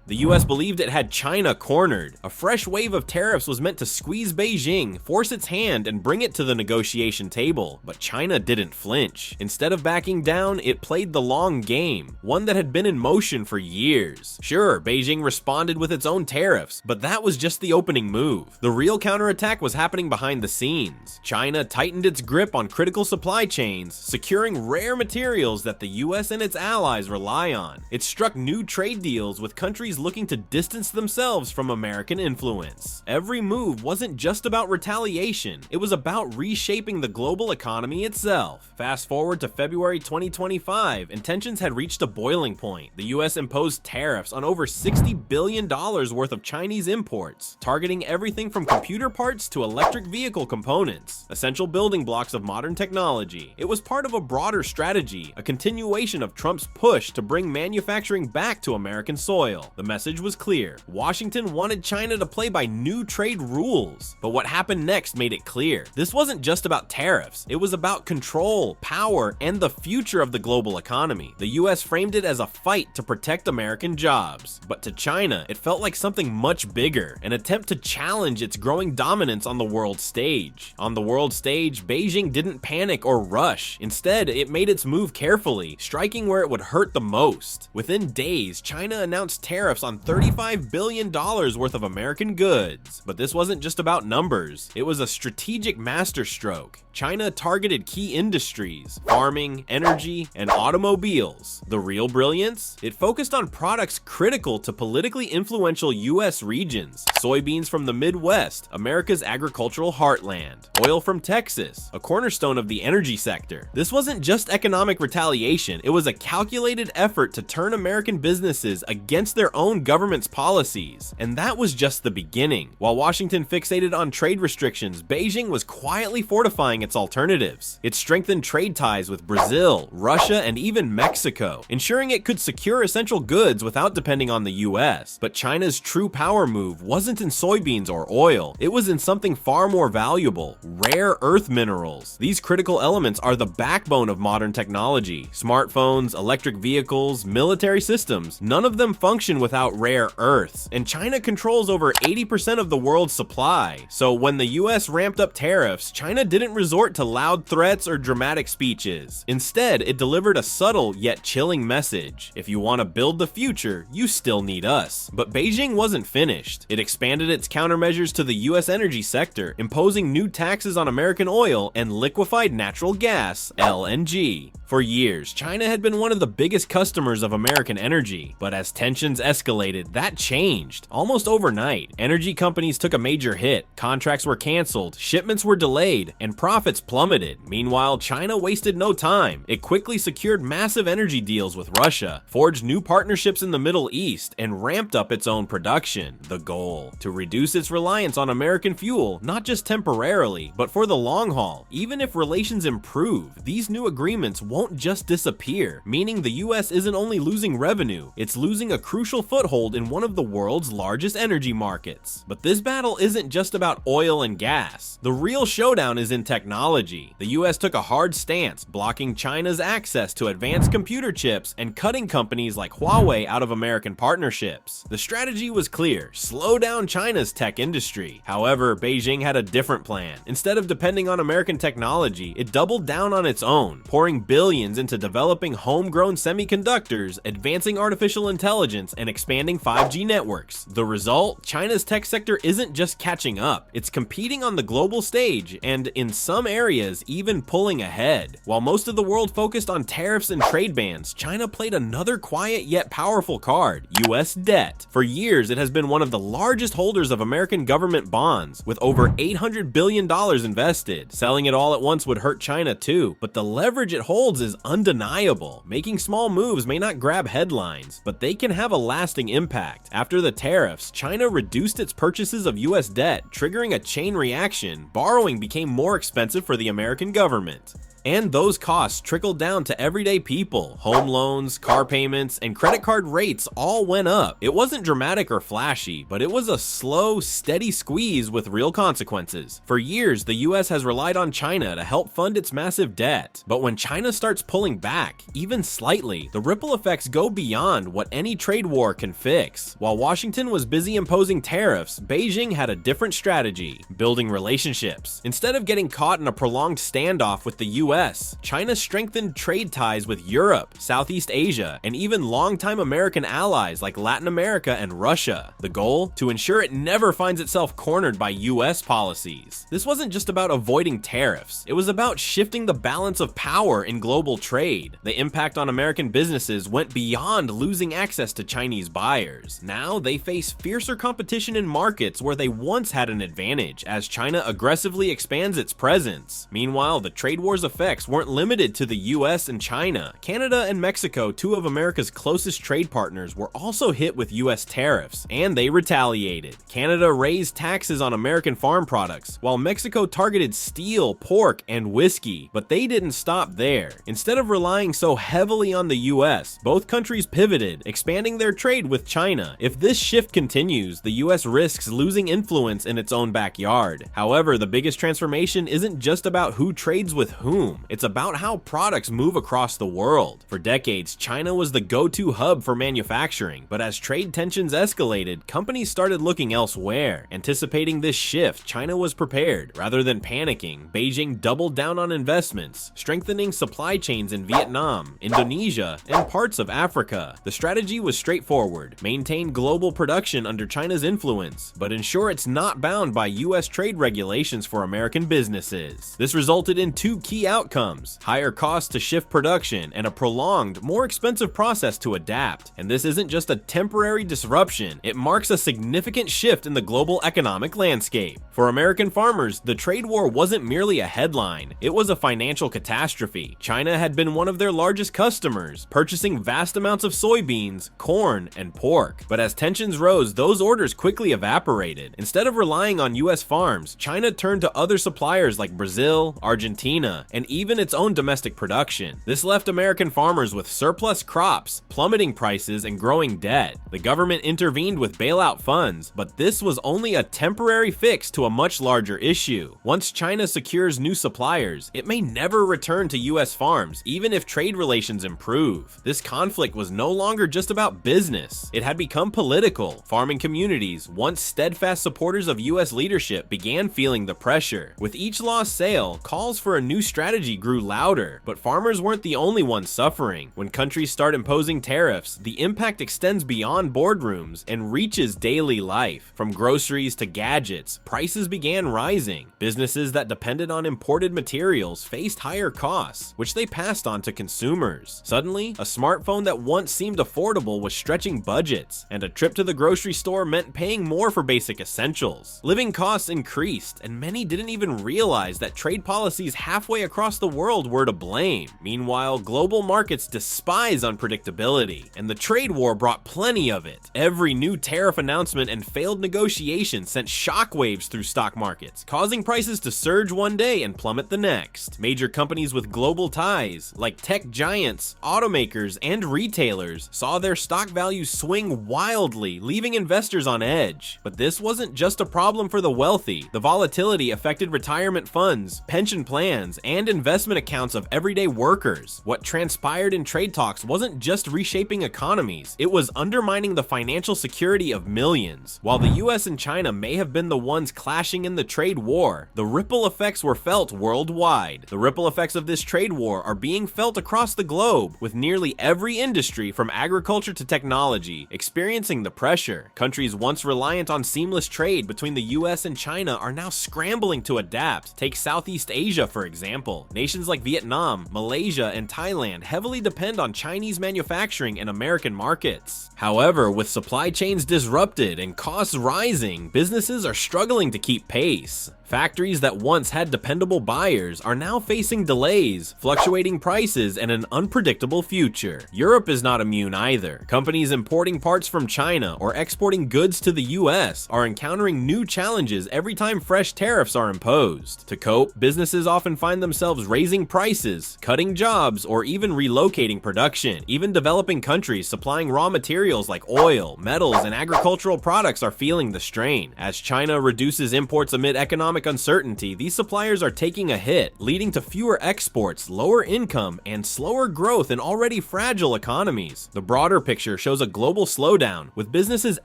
The US believed it had China cornered. A fresh wave of tariffs was meant to squeeze Beijing, force its hand, and bring it to the negotiation table. But China didn't flinch. Instead of backing down, it played the long game, one that had been in motion for years. Sure, Beijing responded with its own tariffs, but that was just the opening move. The real counterattack was happening behind the scenes. China tightened its grip on critical supply chains, securing rare materials that the US and its allies rely on. It struck new trade deals with countries looking to distance themselves from American influence. Every move wasn't just about retaliation, it was about reshaping the global economy itself. Fast forward to February 2025, and tensions had reached a boiling point. The US imposed tariffs on over $60 billion worth of Chinese imports, targeting everything from computer parts to electric vehicle components, essential building blocks of modern technology. It was part of a broader strategy, a continuation of Trump's push to bring manufacturing back to American soil. The message was clear. Washington wanted China to play by new trade rules. But what happened next made it clear. This wasn't just about tariffs. It was about control, power, and the future of the global economy. The US framed it as a fight to protect American jobs. But to China, it felt like something much bigger, an attempt to challenge its growing dominance on the world stage. On the world stage, Beijing didn't panic or rush. Instead, it made its move carefully, striking where it would hurt the most. Within days, China announced tariffs on $35 billion worth of American goods. But this wasn't just about numbers. It was a strategic masterstroke. China targeted key industries, farming, energy, and automobiles. The real brilliance? It focused on products critical to politically influential US regions. Soybeans from the Midwest, America's agricultural heartland. Oil from Texas, a cornerstone of the energy sector. This wasn't just economic retaliation, it was a calculated effort to turn American businesses against their own government's policies. And that was just the beginning. While Washington fixated on trade restrictions, Beijing was quietly fortifying its alternatives. It strengthened trade ties with Brazil, Russia, and even Mexico, ensuring it could secure essential goods without depending on the US. But China's true power move wasn't in soybeans or oil. It was in something far more valuable: rare earth minerals. These critical elements are the backbone of modern technology. Smartphones, electric vehicles, military systems, none of them function without rare earths. And China controls over 80% of the world's supply. So when the US ramped up tariffs, China didn't resort to loud threats or dramatic speeches. Instead, it delivered a subtle yet chilling message. If you want to build the future, you still need us. But Beijing wasn't finished. It expanded its countermeasures to the US energy sector, imposing new taxes on American oil and liquefied natural gas, LNG. For years, China had been one of the biggest customers of American energy, but as tensions escalated, that changed. Almost overnight, energy companies took a major hit, contracts were canceled, shipments were delayed, and profits plummeted. Meanwhile, China wasted no time. It quickly secured massive energy deals with Russia, forged new partnerships in the Middle East, and ramped up its own production. The goal: to reduce its reliance on American fuel, not just temporarily, but for the long haul. Even if relations improve, these new agreements won't just disappear, meaning the US isn't only losing revenue, it's losing a crucial foothold in one of the world's largest energy markets. But this battle isn't just about oil and gas. The real showdown is in technology. The US took a hard stance, blocking China's access to advanced computer chips and cutting companies like Huawei out of American partnerships. The strategy was clear: slow down China's tech industry. However, Beijing had a different plan. Instead of depending on American technology, it doubled down on its own, pouring billions into developing homegrown semiconductors, advancing artificial intelligence, and expanding 5G networks. The result? China's tech sector isn't just catching up, it's competing on the global stage, and in some areas, even pulling ahead. While most of the world focused on tariffs and trade bans, China played another quiet yet powerful card: US debt. For years, it has been one of the largest holders of American government bonds, with over $800 billion invested. Selling it all at once would hurt China too, but the leverage it holds is undeniable. Making small moves may not grab headlines, but they can have a lasting impact. After the tariffs, China reduced its purchases of US debt, triggering a chain reaction. Borrowing became more expensive for the American government. And those costs trickled down to everyday people. Home loans, car payments, and credit card rates all went up. It wasn't dramatic or flashy, but it was a slow, steady squeeze with real consequences. For years, the US has relied on China to help fund its massive debt. But when China starts pulling back, even slightly, the ripple effects go beyond what any trade war can fix. While Washington was busy imposing tariffs, Beijing had a different strategy: building relationships. Instead of getting caught in a prolonged standoff with the US, China strengthened trade ties with Europe, Southeast Asia, and even longtime American allies like Latin America and Russia. The goal? To ensure it never finds itself cornered by US policies. This wasn't just about avoiding tariffs, it was about shifting the balance of power in global trade. The impact on American businesses went beyond losing access to Chinese buyers. Now they face fiercer competition in markets where they once had an advantage as China aggressively expands its presence. Meanwhile, the trade war's effects weren't limited to the US and China. Canada and Mexico, two of America's closest trade partners, were also hit with US tariffs, and they retaliated. Canada raised taxes on American farm products, while Mexico targeted steel, pork, and whiskey. But they didn't stop there. Instead of relying so heavily on the US, both countries pivoted, expanding their trade with China. If this shift continues, the US risks losing influence in its own backyard. However, the biggest transformation isn't just about who trades with whom. It's about how products move across the world. For decades, China was the go-to hub for manufacturing, but as trade tensions escalated, companies started looking elsewhere. Anticipating this shift, China was prepared. Rather than panicking, Beijing doubled down on investments, strengthening supply chains in Vietnam, Indonesia, and parts of Africa. The strategy was straightforward: maintain global production under China's influence, but ensure it's not bound by US trade regulations for American businesses. This resulted in two key outcomes: higher costs to shift production and a prolonged, more expensive process to adapt. And this isn't just a temporary disruption, it marks a significant shift in the global economic landscape. For American farmers, the trade war wasn't merely a headline, it was a financial catastrophe. China had been one of their largest customers, purchasing vast amounts of soybeans, corn, and pork. But as tensions rose, those orders quickly evaporated. Instead of relying on US farms, China turned to other suppliers like Brazil, Argentina, and even its own domestic production. This left American farmers with surplus crops, plummeting prices, and growing debt. The government intervened with bailout funds, but this was only a temporary fix to a much larger issue. Once China secures new suppliers, it may never return to US farms, even if trade relations improve. This conflict was no longer just about business. It had become political. Farming communities, once steadfast supporters of US leadership, began feeling the pressure. With each lost sale, calls for a new strategy grew louder, but farmers weren't the only ones suffering. When countries start imposing tariffs, the impact extends beyond boardrooms and reaches daily life. From groceries to gadgets, prices began rising. Businesses that depended on imported materials faced higher costs, which they passed on to consumers. Suddenly, a smartphone that once seemed affordable was stretching budgets, and a trip to the grocery store meant paying more for basic essentials. Living costs increased, and many didn't even realize that trade policies halfway across the world were to blame. Meanwhile, global markets despise unpredictability, and the trade war brought plenty of it. Every new tariff announcement and failed negotiation sent shockwaves through stock markets, causing prices to surge one day and plummet the next. Major companies with global ties, like tech giants, automakers, and retailers, saw their stock values swing wildly, leaving investors on edge. But this wasn't just a problem for the wealthy. The volatility affected retirement funds, pension plans, and investment accounts of everyday workers. What transpired in trade talks wasn't just reshaping economies, it was undermining the financial security of millions. While the US and China may have been the ones clashing in the trade war, the ripple effects were felt worldwide. The ripple effects of this trade war are being felt across the globe, with nearly every industry from agriculture to technology experiencing the pressure. Countries once reliant on seamless trade between the US and China are now scrambling to adapt. Take Southeast Asia, for example. Nations like Vietnam, Malaysia, and Thailand heavily depend on Chinese manufacturing and American markets. However, with supply chains disrupted and costs rising, businesses are struggling to keep pace. Factories that once had dependable buyers are now facing delays, fluctuating prices, and an unpredictable future. Europe is not immune either. Companies importing parts from China or exporting goods to the US are encountering new challenges every time fresh tariffs are imposed. To cope, businesses often find themselves themselves raising prices, cutting jobs, or even relocating production. Even developing countries supplying raw materials like oil, metals, and agricultural products are feeling the strain. As China reduces imports amid economic uncertainty, these suppliers are taking a hit, leading to fewer exports, lower income, and slower growth in already fragile economies. The broader picture shows a global slowdown, with businesses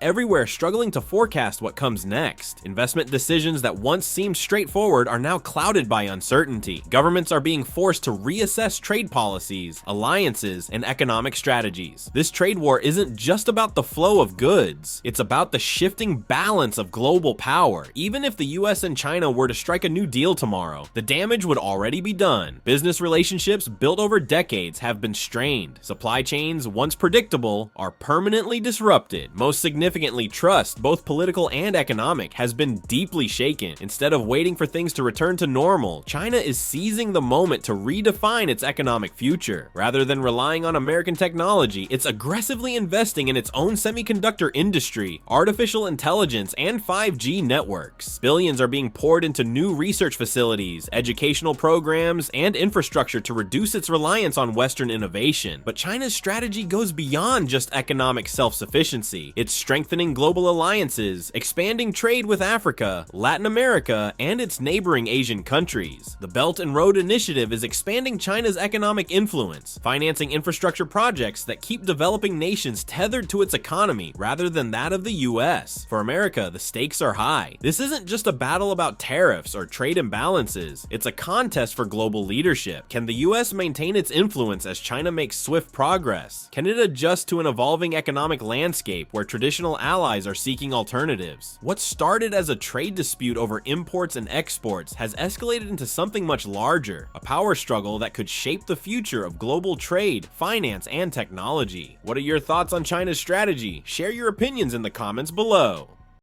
everywhere struggling to forecast what comes next. Investment decisions that once seemed straightforward are now clouded by uncertainty. Governments are being forced to reassess trade policies, alliances, and economic strategies. This trade war isn't just about the flow of goods, it's about the shifting balance of global power. Even if the US and China were to strike a new deal tomorrow, the damage would already be done. Business relationships built over decades have been strained. Supply chains, once predictable, are permanently disrupted. Most significantly, trust, both political and economic, has been deeply shaken. Instead of waiting for things to return to normal, China is seizing the moment to redefine its economic future. Rather than relying on American technology, it's aggressively investing in its own semiconductor industry, artificial intelligence, and 5G networks. Billions are being poured into new research facilities, educational programs, and infrastructure to reduce its reliance on Western innovation. But China's strategy goes beyond just economic self-sufficiency. It's strengthening global alliances, expanding trade with Africa, Latin America, and its neighboring Asian countries. The Belt and Road Initiative is expanding China's economic influence, financing infrastructure projects that keep developing nations tethered to its economy rather than that of the US. For America, the stakes are high. This isn't just a battle about tariffs or trade imbalances, it's a contest for global leadership. Can the US maintain its influence as China makes swift progress? Can it adjust to an evolving economic landscape where traditional allies are seeking alternatives? What started as a trade dispute over imports and exports has escalated into something much larger, a power struggle that could shape the future of global trade, finance, and technology. What are your thoughts on China's strategy? Share your opinions in the comments below.